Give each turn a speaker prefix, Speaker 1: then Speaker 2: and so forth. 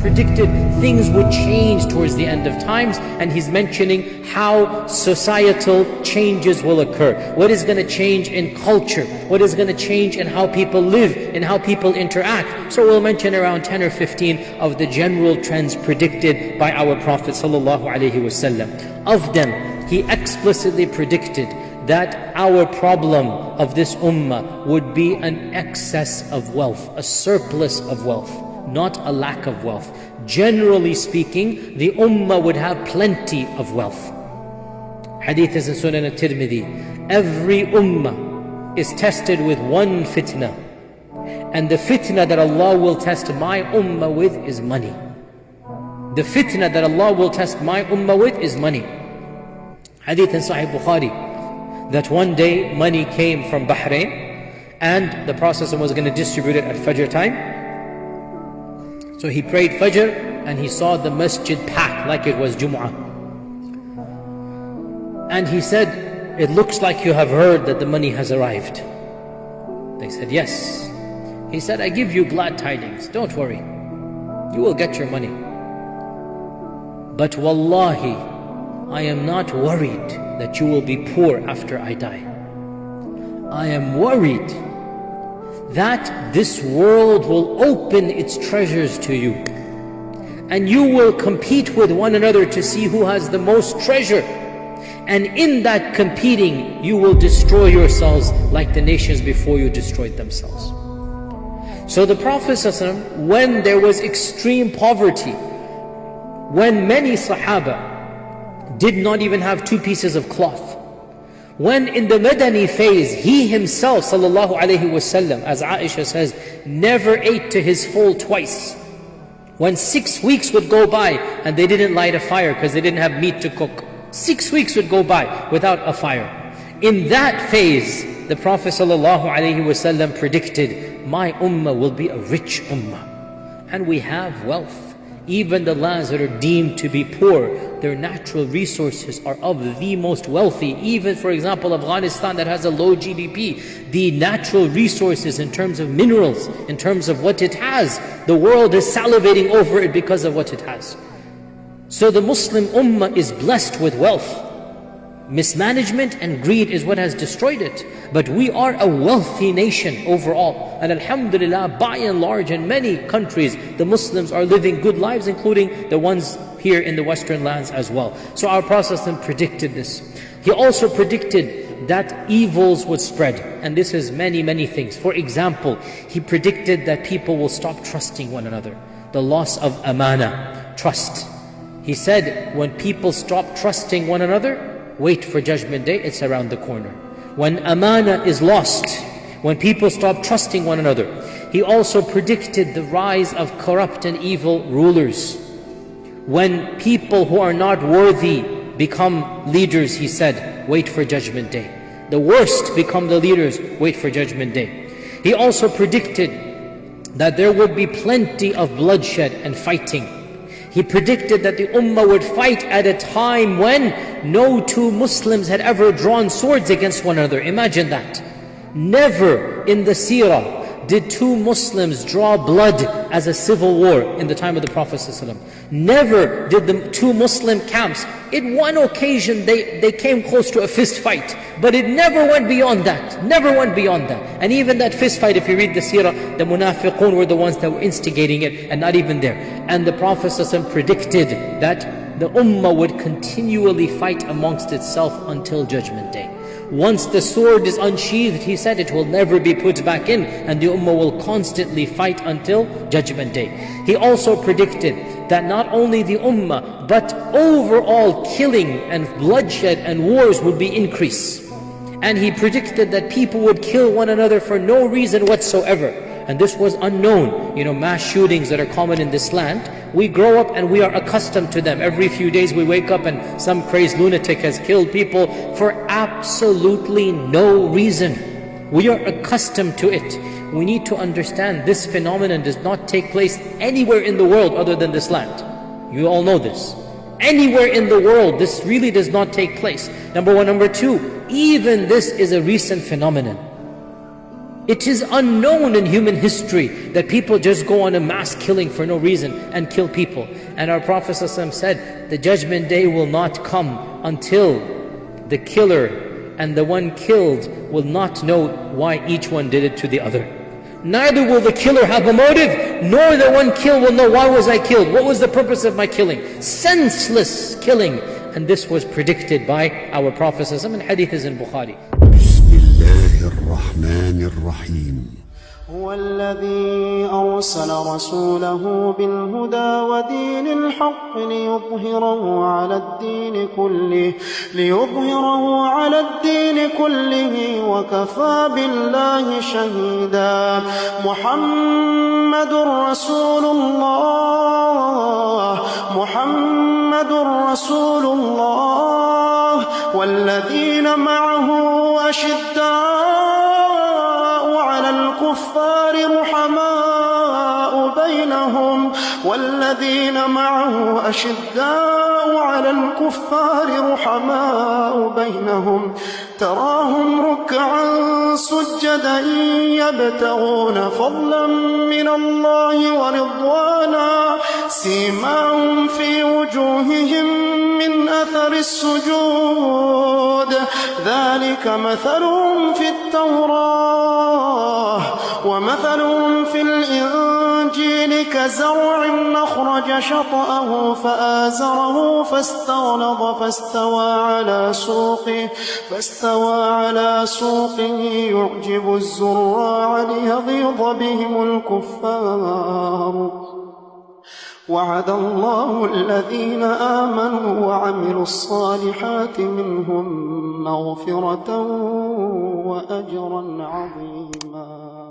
Speaker 1: predicted things would change towards the end of times, and he's mentioning how societal changes will occur. What is going to change in culture? What is going to change in how people live, in how people interact? So we'll mention around 10 or 15 of the general trends predicted by our Prophet ﷺ. Of them, he explicitly predicted that our problem of this ummah would be an excess of wealth, a surplus of wealth, not a lack of wealth. Generally speaking, the ummah would have plenty of wealth. Hadith is in Sunan al-Tirmidhi. Every ummah is tested with one fitna. And the fitna that Allah will test my ummah with is money. The fitna that Allah will test my ummah with is money. Hadith in Sahih Bukhari, that one day money came from Bahrain and the Prophet was going to distribute it at Fajr time. So he prayed Fajr and he saw the masjid packed like it was Jum'ah. And he said, "It looks like you have heard that the money has arrived." They said, "Yes." He said, "I give you glad tidings, don't worry, you will get your money. But wallahi, I am not worried that you will be poor after I die. I am worried that this world will open its treasures to you, and you will compete with one another to see who has the most treasure. And in that competing, you will destroy yourselves like the nations before you destroyed themselves." So the Prophet ﷺ, when there was extreme poverty, when many Sahaba did not even have 2 pieces of cloth, when in the Madani phase, he himself ﷺ, as Aisha says, never ate to his full twice. When 6 weeks would go by and they didn't light a fire because they didn't have meat to cook. 6 weeks would go by without a fire. In that phase, the Prophet ﷺ predicted, my ummah will be a rich ummah. And we have wealth. Even the lands that are deemed to be poor, their natural resources are of the most wealthy. Even, for example, Afghanistan that has a low GDP, the natural resources in terms of minerals, in terms of what it has, the world is salivating over it because of what it has. So the Muslim ummah is blessed with wealth. Mismanagement and greed is what has destroyed it. But we are a wealthy nation overall. And alhamdulillah, by and large, in many countries, the Muslims are living good lives, including the ones here in the Western lands as well. So our Prophet predicted this. He also predicted that evils would spread. And this is many, many things. For example, he predicted that people will stop trusting one another. The loss of amana, trust. He said, when people stop trusting one another, wait for Judgment Day, it's around the corner. When amana is lost, when people stop trusting one another. He also predicted the rise of corrupt and evil rulers. When people who are not worthy become leaders, he said, wait for Judgment Day. The worst become the leaders, wait for Judgment Day. He also predicted that there would be plenty of bloodshed and fighting. He predicted that the ummah would fight at a time when no 2 Muslims had ever drawn swords against one another. Imagine that. Never in the seerah did 2 Muslims draw blood as a civil war in the time of the Prophet ﷺ. Never did the 2 Muslim camps, in one occasion they came close to a fist fight, but it never went beyond that, never went beyond that. And even that fist fight, if you read the seerah, the munafiqun were the ones that were instigating it, and not even there. And the Prophet ﷺ predicted that the ummah would continually fight amongst itself until Judgment Day. Once the sword is unsheathed, he said, it will never be put back in, and the ummah will constantly fight until Judgment Day. He also predicted that not only the ummah, but overall killing and bloodshed and wars would be increased. And he predicted that people would kill one another for no reason whatsoever. And this was unknown. Mass shootings that are common in this land, we grow up and we are accustomed to them. Every few days we wake up and some crazed lunatic has killed people for absolutely no reason. We are accustomed to it. We need to understand this phenomenon does not take place anywhere in the world other than this land. You all know this. Anywhere in the world, this really does not take place. Number 1. Number 2, even this is a recent phenomenon. It is unknown in human history that people just go on a mass killing for no reason and kill people. And our Prophet ﷺ said, the judgment day will not come until the killer and the one killed will not know why each one did it to the other. Neither will the killer have a motive, nor the one killed will know, why was I killed? What was the purpose of my killing? Senseless killing. And this was predicted by our Prophet ﷺ in hadith in Bukhari.
Speaker 2: الرحمن الرحيم
Speaker 3: هو الذي أرسل رسوله بالهدى ودين الحق ليظهره على الدين كله وكفى بالله شهيدا. محمد رسول الله والذين معه أشداء على الكفار رحماء بينهم تراهم ركعا سجدا يبتغون فضلا من الله ورضوانا سيماهم في وجوههم من أثر السجود ذلك مثلهم في التوراة ومثلهم في الإنجيل كزرع أخرج شطأه فآزره فاستغلظ فاستوى على سوقه يعجب الزراع ليغيظ بهم الكفار. وعد الله الذين آمنوا وعملوا الصالحات منهم مغفرة وأجرا عظيما.